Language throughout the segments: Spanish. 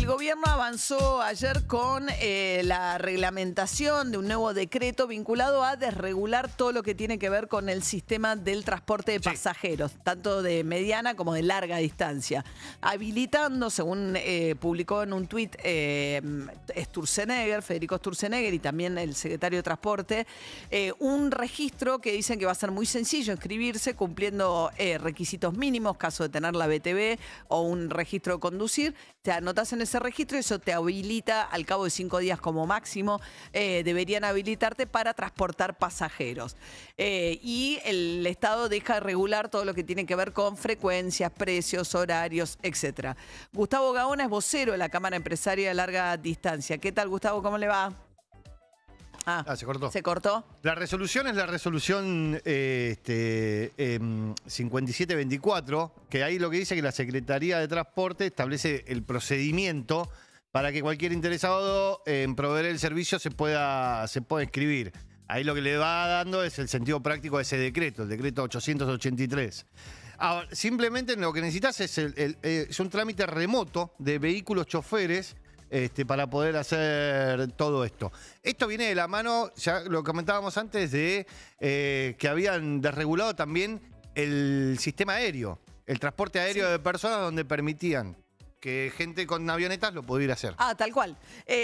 El gobierno avanzó ayer con la reglamentación de un nuevo decreto vinculado a desregular todo lo que tiene que ver con el sistema del transporte de pasajeros, tanto de mediana como de larga distancia. Habilitando, según publicó en un tuit Federico Sturzenegger y también el secretario de Transporte, un registro que dicen que va a ser muy sencillo inscribirse cumpliendo requisitos mínimos, caso de tener la BTV o un registro de conducir. Te anotas en ese registro y eso te habilita al cabo de 5 días como máximo. Deberían habilitarte para transportar pasajeros. Y el Estado deja de regular todo lo que tiene que ver con frecuencias, precios, horarios, etc. Gustavo Gaona es vocero de la Cámara Empresaria de Larga Distancia. ¿Qué tal, Gustavo? ¿Cómo le va? Se cortó. ¿Se cortó? La resolución es la resolución 5724, que ahí lo que dice que la Secretaría de Transporte establece el procedimiento para que cualquier interesado en proveer el servicio se pueda inscribir. Ahí lo que le va dando es el sentido práctico de ese decreto, el decreto 883. Ahora, simplemente lo que necesitas es un trámite remoto de vehículos choferes para poder hacer todo esto. Esto viene de la mano, ya lo comentábamos antes, de que habían desregulado también el sistema aéreo, el transporte aéreo de personas, donde permitían que gente con avionetas lo pudiera hacer. Tal cual.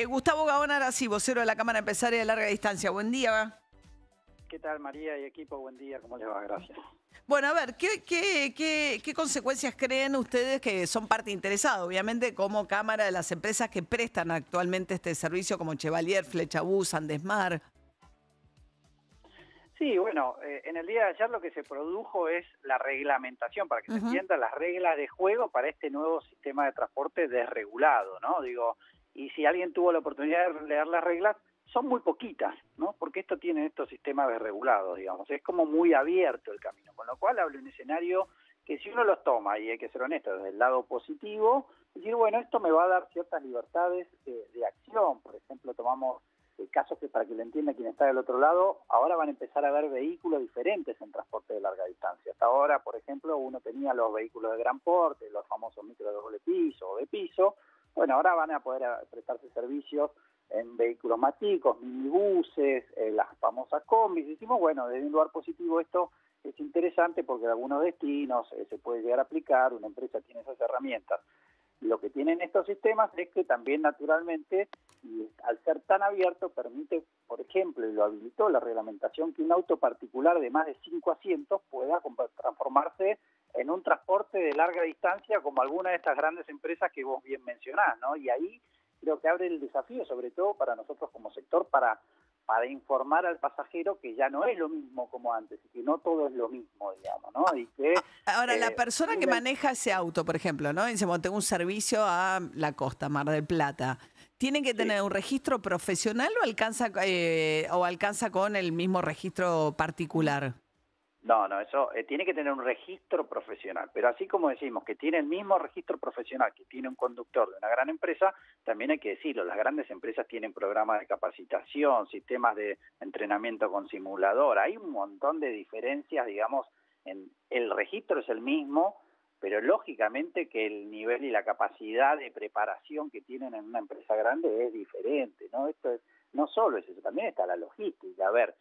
Gustavo Gaona, ahora sí, vocero de la Cámara Empresaria de Larga Distancia. Buen día. ¿Qué tal, María y equipo? Buen día, ¿cómo les va? Gracias. Bueno, a ver, ¿qué consecuencias creen ustedes que son parte interesada, obviamente, como Cámara de las empresas que prestan actualmente este servicio, como Chevalier, Flechabús, Andesmar? Sí, bueno, en el día de ayer lo que se produjo es la reglamentación, para que se entienda, las reglas de juego para este nuevo sistema de transporte desregulado, ¿no? Digo, y si alguien tuvo la oportunidad de leer las reglas, son muy poquitas, ¿no? Porque esto tiene estos sistemas desregulados, digamos. Es como muy abierto el camino, con lo cual habla un escenario que si uno los toma, y hay que ser honesto, desde el lado positivo, decir, bueno, esto me va a dar ciertas libertades de acción. Por ejemplo, tomamos el caso que, para que lo entienda quien está del otro lado, ahora van a empezar a haber vehículos diferentes en transporte de larga distancia. Hasta ahora, por ejemplo, uno tenía los vehículos de gran porte, los famosos micro de doble piso o de piso. Bueno, ahora van a poder prestarse servicios en vehículos más chicos, minibuses, las famosas combis. Decimos, bueno, desde un lugar positivo esto es interesante porque en algunos destinos se puede llegar a aplicar, una empresa tiene esas herramientas. Lo que tienen estos sistemas es que también naturalmente, y al ser tan abierto, permite, por ejemplo, y lo habilitó la reglamentación, que un auto particular de más de 5 asientos pueda transformarse en un transporte de larga distancia como alguna de estas grandes empresas que vos bien mencionás, ¿no? Y ahí creo que abre el desafío, sobre todo para nosotros como sector, para informar al pasajero que ya no es lo mismo como antes, y que no todo es lo mismo, digamos, ¿no? Y que, ahora, la persona que maneja ese auto, por ejemplo, ¿no? Dice, bueno, tengo un servicio a la costa, Mar del Plata. ¿Tiene que tener un registro profesional o alcanza con el mismo registro particular? No, eso tiene que tener un registro profesional, pero así como decimos que tiene el mismo registro profesional que tiene un conductor de una gran empresa, también hay que decirlo, las grandes empresas tienen programas de capacitación, sistemas de entrenamiento con simulador, hay un montón de diferencias, digamos, el registro es el mismo, pero lógicamente que el nivel y la capacidad de preparación que tienen en una empresa grande es diferente, ¿no? Esto no solo es eso, también está la logística. A ver,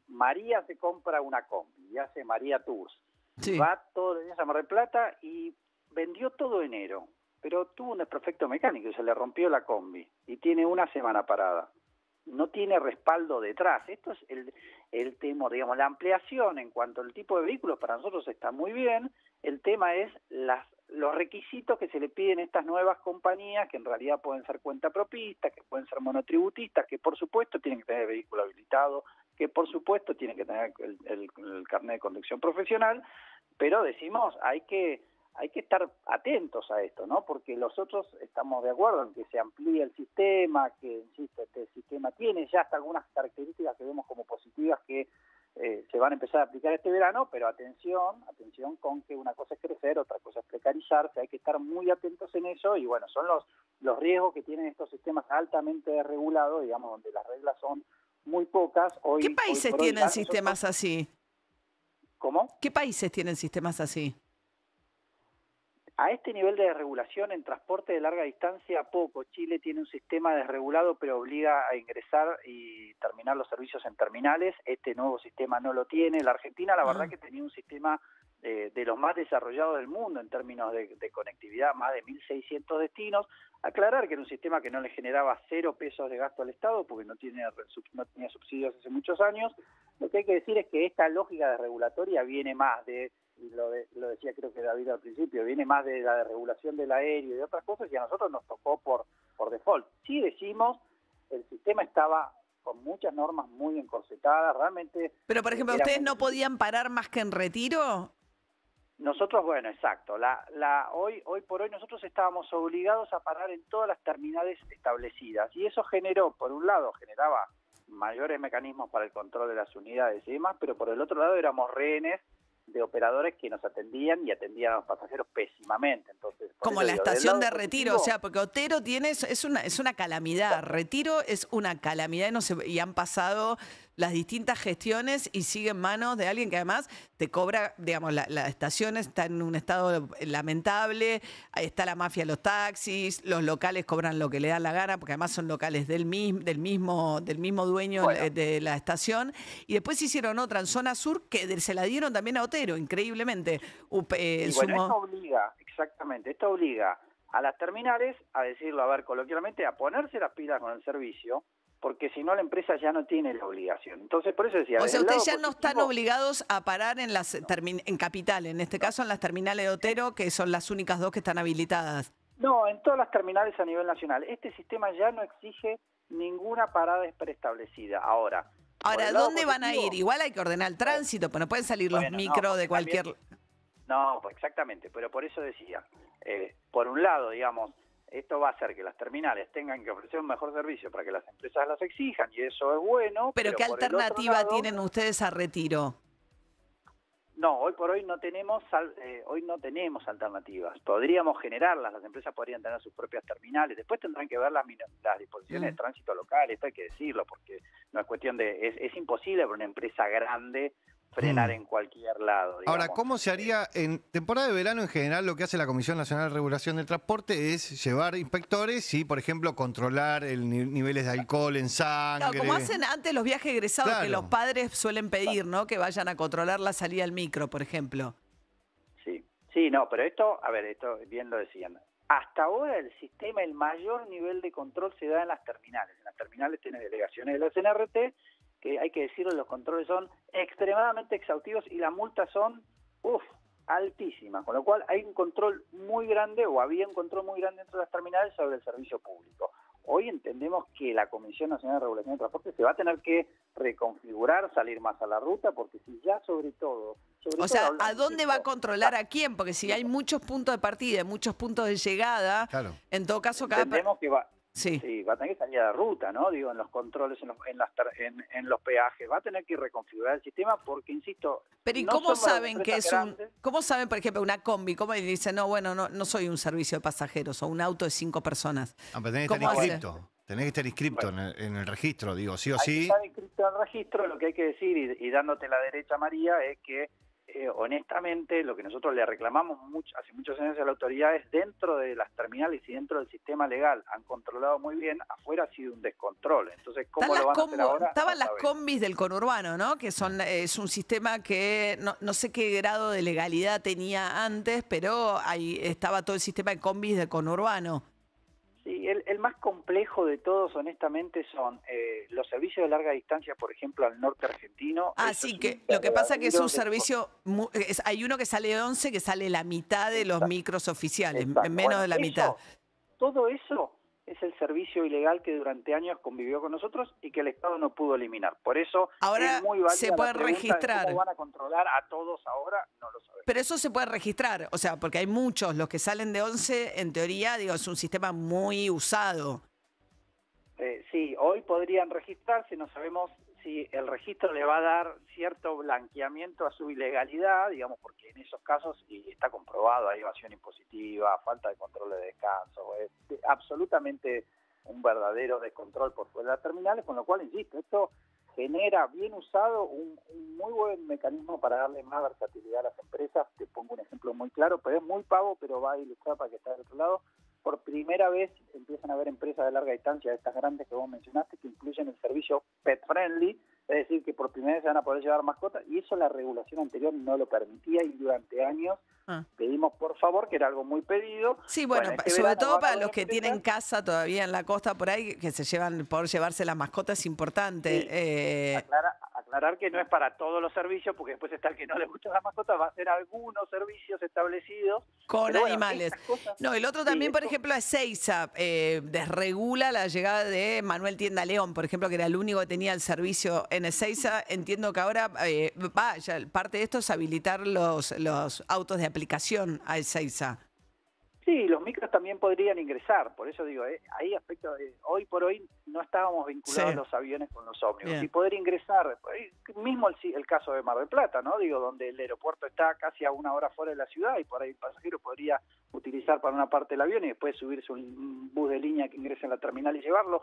María se compra una combi y hace María Tours. Sí. Va todos los días a Mar del Plata y vendió todo enero, pero tuvo un desperfecto mecánico y se le rompió la combi y tiene una semana parada. No tiene respaldo detrás. Esto es el tema, digamos, la ampliación en cuanto al tipo de vehículos para nosotros está muy bien. El tema es los requisitos que se le piden a estas nuevas compañías, que en realidad pueden ser cuentapropistas, que pueden ser monotributistas, que por supuesto tienen que tener vehículo habilitado, que por supuesto tienen que tener el carnet de conducción profesional, pero decimos, hay que estar atentos a esto, ¿no? Porque nosotros estamos de acuerdo en que se amplíe el sistema, que, insisto, este sistema tiene ya hasta algunas características que vemos como positivas que se van a empezar a aplicar este verano, pero atención con que una cosa es crecer, otra cosa es precarizarse, hay que estar muy atentos en eso, y bueno, son los riesgos que tienen estos sistemas altamente desregulados, digamos, donde las reglas son muy pocas. ¿Qué países tienen sistemas así? ¿Cómo? ¿Qué países tienen sistemas así? A este nivel de desregulación en transporte de larga distancia, poco. Chile tiene un sistema desregulado, pero obliga a ingresar y terminar los servicios en terminales. Este nuevo sistema no lo tiene. La Argentina, la verdad que tenía un sistema de los más desarrollados del mundo en términos de conectividad, más de 1.600 destinos. Aclarar que era un sistema que no le generaba 0 pesos de gasto al Estado, porque no tenía subsidios hace muchos años. Lo que hay que decir es que esta lógica desregulatoria viene más lo decía creo que David al principio, viene más de la desregulación del aéreo y de otras cosas, y a nosotros nos tocó por default. Sí decimos, el sistema estaba con muchas normas muy encorsetadas, realmente... Pero, por ejemplo, ¿ustedes no podían parar más que en Retiro? Nosotros, bueno, exacto. Hoy por hoy nosotros estábamos obligados a parar en todas las terminales establecidas, y eso generaba mayores mecanismos para el control de las unidades y demás, pero por el otro lado éramos rehenes de operadores que nos atendían y atendían a los pasajeros pésimamente. Entonces, como la estación de Retiro, o sea, porque Otero es una calamidad, Retiro es una calamidad y han pasado las distintas gestiones y sigue en manos de alguien que además te cobra, digamos, la estación está en un estado lamentable, ahí está la mafia de los taxis, los locales cobran lo que le dan la gana, porque además son locales del mismo dueño de la estación, y después hicieron otra en zona sur que se la dieron también a Otero, increíblemente. Esto obliga a las terminales, a decirlo, a ver, coloquialmente, a ponerse las pilas con el servicio, porque si no la empresa ya no tiene la obligación. Entonces, por eso decía... O sea, ustedes ya no están obligados a parar en Capital, en este caso en las terminales de Otero, que son las únicas 2 que están habilitadas. No, en todas las terminales a nivel nacional. Este sistema ya no exige ninguna parada preestablecida. Ahora, ¿dónde van a ir? Igual hay que ordenar el tránsito, pues no pueden salir los micros de cualquier... No, pues exactamente, pero por eso decía, por un lado, digamos, esto va a hacer que las terminales tengan que ofrecer un mejor servicio para que las empresas las exijan, y eso es bueno. ¿Pero qué alternativa tienen ustedes a Retiro? No, hoy por hoy no tenemos alternativas. Podríamos generarlas, las empresas podrían tener sus propias terminales. Después tendrán que ver las disposiciones de tránsito local, esto hay que decirlo, porque no es cuestión es imposible para una empresa grande frenar en cualquier lado. Digamos. Ahora, ¿cómo se haría en temporada de verano en general? Lo que hace la Comisión Nacional de Regulación del Transporte es llevar inspectores y, por ejemplo, controlar niveles de alcohol en sangre. Claro, como hacen antes los viajes egresados, claro, que los padres suelen pedir, ¿no? Que vayan a controlar la salida del micro, por ejemplo. Sí, no, pero esto bien lo decían. Hasta ahora el mayor nivel de control se da en las terminales. En las terminales tiene delegaciones de la CNRT, que hay que decirlo, los controles son extremadamente exhaustivos y las multas son altísimas, con lo cual hay un control muy grande, o había un control muy grande dentro de las terminales sobre el servicio público. Hoy entendemos que la Comisión Nacional de Regulación de Transporte se va a tener que reconfigurar, salir más a la ruta, porque si ya sobre todo ¿a dónde va a controlar a quién? Porque si hay muchos puntos de partida y muchos puntos de llegada, claro, en todo caso entendemos que va... Sí, va a tener que salir a la ruta, ¿no? Digo, en los controles, en los peajes, va a tener que reconfigurar el sistema porque, insisto... Pero ¿y cómo saben que es cómo saben, por ejemplo, una combi? ¿Cómo dicen, no soy un servicio de pasajeros o un auto de 5 personas? Pero tenés que estar inscripto. Tenés que estar inscripto en el registro, digo, sí o sí. Hay que estar inscrito en el registro, lo que hay que decir, y dándote la derecha, María, es que honestamente, lo que nosotros le reclamamos hace muchos años a la autoridad es dentro de las terminales y dentro del sistema legal han controlado muy bien, afuera ha sido un descontrol. Entonces, ¿cómo lo van a hacer ahora? Estaban las combis del conurbano, ¿no? Que es un sistema que no sé qué grado de legalidad tenía antes, pero ahí estaba todo el sistema de combis del conurbano. Sí, el más complejo de todos, honestamente, son los servicios de larga distancia, por ejemplo, al norte argentino. Sí, que lo que pasa es que es un servicio, hay uno que sale 11, que sale la mitad de los micros oficiales, menos de la mitad. Todo eso es el servicio ilegal que durante años convivió con nosotros y que el Estado no pudo eliminar. Por eso ahora es muy válida se puede la pregunta registrar. ¿Cómo van a controlar a todos ahora? No lo sabemos. Pero eso se puede registrar, o sea, porque hay muchos, los que salen de 11, en teoría, es un sistema muy usado. Sí, hoy podrían registrarse, no sabemos si el registro le va a dar cierto blanqueamiento a su ilegalidad, digamos, porque en esos casos, y está comprobado, hay evasión impositiva, falta de control de descanso, es absolutamente un verdadero descontrol por fuera de las terminales, con lo cual, insisto, esto genera, bien usado, un muy buen mecanismo para darle más versatilidad a las empresas. Te pongo un ejemplo muy claro, pero es muy pavo, pero va a ilustrar para que esté del otro lado. Por primera vez empiezan a haber empresas de larga distancia, estas grandes que vos mencionaste, que incluyen el servicio pet friendly, es decir, que por primera vez se van a poder llevar mascotas, y eso la regulación anterior no lo permitía, y durante años pedimos por favor, que era algo muy pedido. Sí, bueno, sobre todo para los que tienen casa todavía en la costa por ahí, que se llevan, poder llevarse las mascotas es importante. Sí. Aclarar que no es para todos los servicios, porque después está el que no le gustan las mascotas, va a ser algunos servicios establecidos. Con animales. No, el otro también, por ejemplo, es Ezeiza, desregula la llegada de Manuel Tienda León, por ejemplo, que era el único que tenía el servicio en Ezeiza. Entiendo que ahora ya parte de esto es habilitar los autos de aplicación a Ezeiza. Sí, los micros también podrían ingresar, por eso digo, hay aspectos, hoy por hoy no estábamos vinculados los aviones con los ómnibus, y poder ingresar, mismo el caso de Mar del Plata, ¿no? Digo, donde el aeropuerto está casi a 1 hora fuera de la ciudad y por ahí el pasajero podría utilizar para una parte el avión y después subirse un bus de línea que ingrese en la terminal y llevarlo.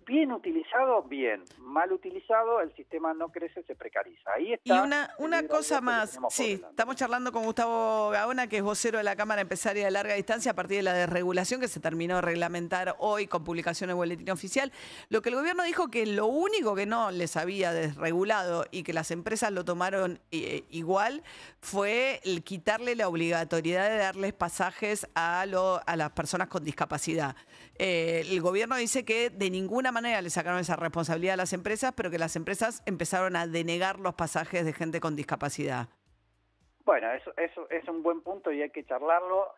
Bien utilizado, bien. Mal utilizado, el sistema no crece, se precariza. Ahí está. Y una cosa más, sí, estamos charlando con Gustavo Gaona, que es vocero de la Cámara Empresaria de Larga Distancia a partir de la desregulación que se terminó de reglamentar hoy con publicación en el Boletín Oficial. Lo que el gobierno dijo que lo único que no les había desregulado y que las empresas lo tomaron igual fue el quitarle la obligatoriedad de darles pasajes a las personas con discapacidad. El gobierno dice que de ninguna manera le sacaron esa responsabilidad a las empresas, pero que las empresas empezaron a denegar los pasajes de gente con discapacidad. Bueno, eso es un buen punto y hay que charlarlo.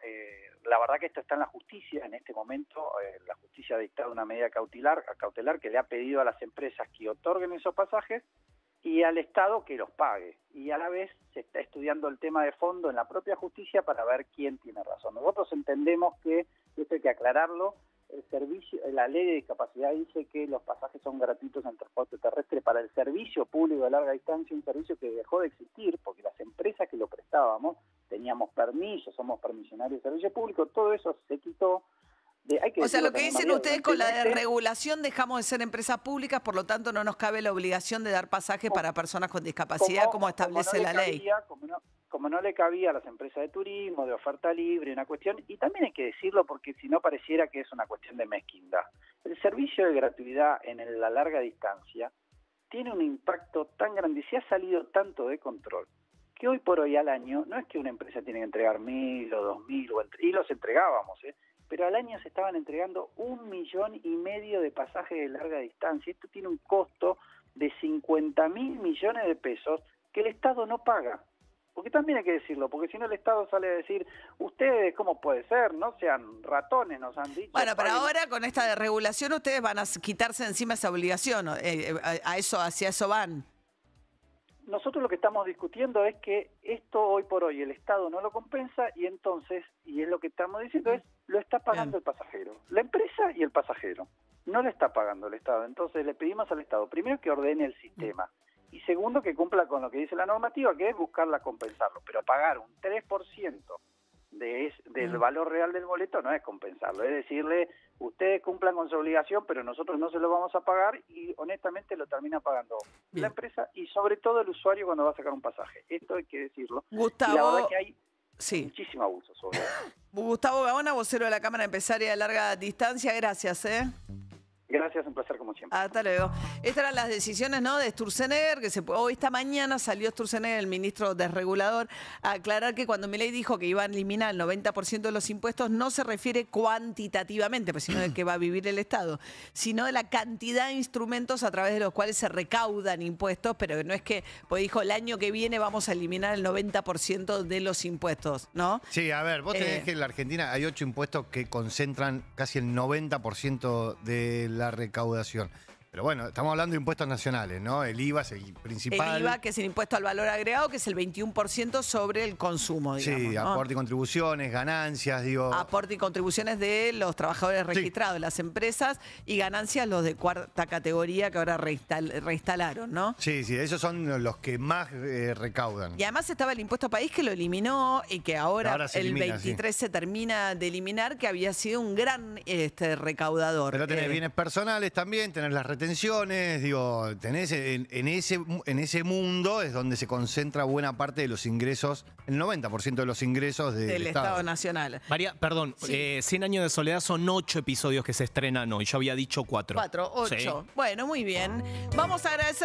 La verdad que esto está en la justicia en este momento. La justicia ha dictado una medida cautelar que le ha pedido a las empresas que otorguen esos pasajes y al Estado que los pague. Y a la vez se está estudiando el tema de fondo en la propia justicia para ver quién tiene razón. Nosotros entendemos que, esto hay que aclararlo, la ley de discapacidad dice que los pasajes son gratuitos en transporte terrestre para el servicio público de larga distancia, un servicio que dejó de existir porque las empresas que lo prestábamos teníamos permiso, somos permisionarios de servicio público, todo eso se quitó. O sea, lo que dicen ustedes con la desregulación, dejamos de ser empresas públicas, por lo tanto no nos cabe la obligación de dar pasajes para personas con discapacidad como establece la ley. Como no le cabía a las empresas de turismo, de oferta libre, una cuestión, y también hay que decirlo porque si no pareciera que es una cuestión de mezquindad. El servicio de gratuidad en la larga distancia tiene un impacto tan grande y se ha salido tanto de control que hoy por hoy al año no es que una empresa tiene que entregar 1.000 o 2.000, y los entregábamos, pero al año se estaban entregando 1,5 millones de pasajes de larga distancia. Esto tiene un costo de 50.000 millones de pesos que el Estado no paga. Porque también hay que decirlo, porque si no el Estado sale a decir, ustedes, ¿cómo puede ser? No sean ratones, nos han dicho. Bueno, pero ahora con esta desregulación ustedes van a quitarse encima esa obligación, hacia eso van. Nosotros lo que estamos discutiendo es que esto hoy por hoy el Estado no lo compensa y entonces, y es lo que estamos diciendo, es lo está pagando el pasajero, la empresa y el pasajero. No le está pagando el Estado. Entonces le pedimos al Estado, primero que ordene el sistema. Y segundo, que cumpla con lo que dice la normativa, que es buscarla compensarlo. Pero pagar un 3% del valor real del boleto no es compensarlo. Es decirle, ustedes cumplan con su obligación, pero nosotros no se lo vamos a pagar y honestamente lo termina pagando la empresa y sobre todo el usuario cuando va a sacar un pasaje. Esto hay que decirlo. Gustavo, y la verdad es que hay muchísimo abuso sobre eso. Gustavo Gaona, vocero de la Cámara Empresaria de Larga Distancia. Gracias, Gracias, un placer como siempre. Hasta luego. Estas eran las decisiones, ¿no?, de Sturzenegger, que hoy esta mañana salió Sturzenegger, el ministro desregulador, a aclarar que cuando Milei dijo que iba a eliminar el 90% de los impuestos, no se refiere cuantitativamente, pues sino de que va a vivir el Estado, sino de la cantidad de instrumentos a través de los cuales se recaudan impuestos, pero no es que, pues dijo, el año que viene vamos a eliminar el 90% de los impuestos, ¿no? Sí, a ver, vos tenés que en la Argentina hay 8 impuestos que concentran casi el 90% de la recaudación. Pero bueno, estamos hablando de impuestos nacionales, ¿no? El IVA es el principal. El IVA, que es el impuesto al valor agregado, que es el 21% sobre el consumo, digamos. Sí, ¿no? Aporte y contribuciones, ganancias, digo. Aporte y contribuciones de los trabajadores registrados, las empresas, y ganancias los de cuarta categoría que ahora reinstalaron, ¿no? Sí, esos son los que más recaudan. Y además estaba el impuesto país que lo eliminó y que ahora el 23 se termina de eliminar, que había sido un gran recaudador. Pero tenés bienes personales también, tenés las retenciones retenciones, digo, tenés en ese mundo es donde se concentra buena parte de los ingresos, el 90% de los ingresos del Estado Nacional. María, perdón, Sí. 100 años de soledad son 8 episodios que se estrenan hoy. Yo había dicho 4. 4, 8. Sí. Bueno, muy bien. Vamos a agradecerle